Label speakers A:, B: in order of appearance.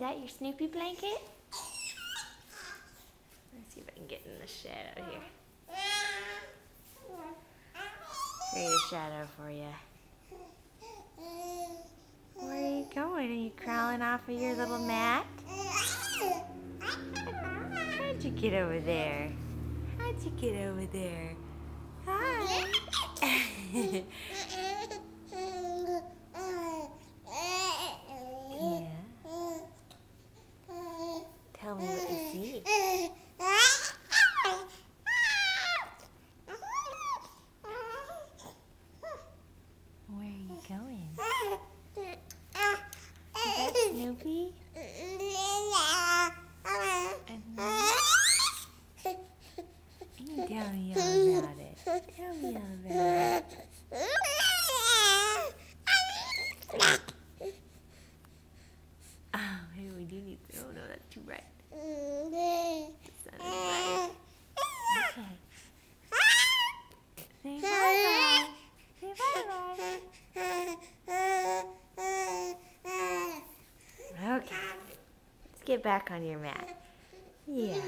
A: that your Snoopy blanket? Let's see if I can get in the shadow here. Create a shadow for you. Where are you going? Are you crawling off of your little mat? How'd you get over there? How'd you get over there? Hi. Yeah. Tell me what you see. Where are you going? Is that Snoopy? Tell me all about it. Tell me all about it. Oh, hey, we do need to. Oh no, that's too bright. The sun is bright. Okay. Say bye-bye. Say bye-bye. Okay. Let's get back on your mat. Yeah.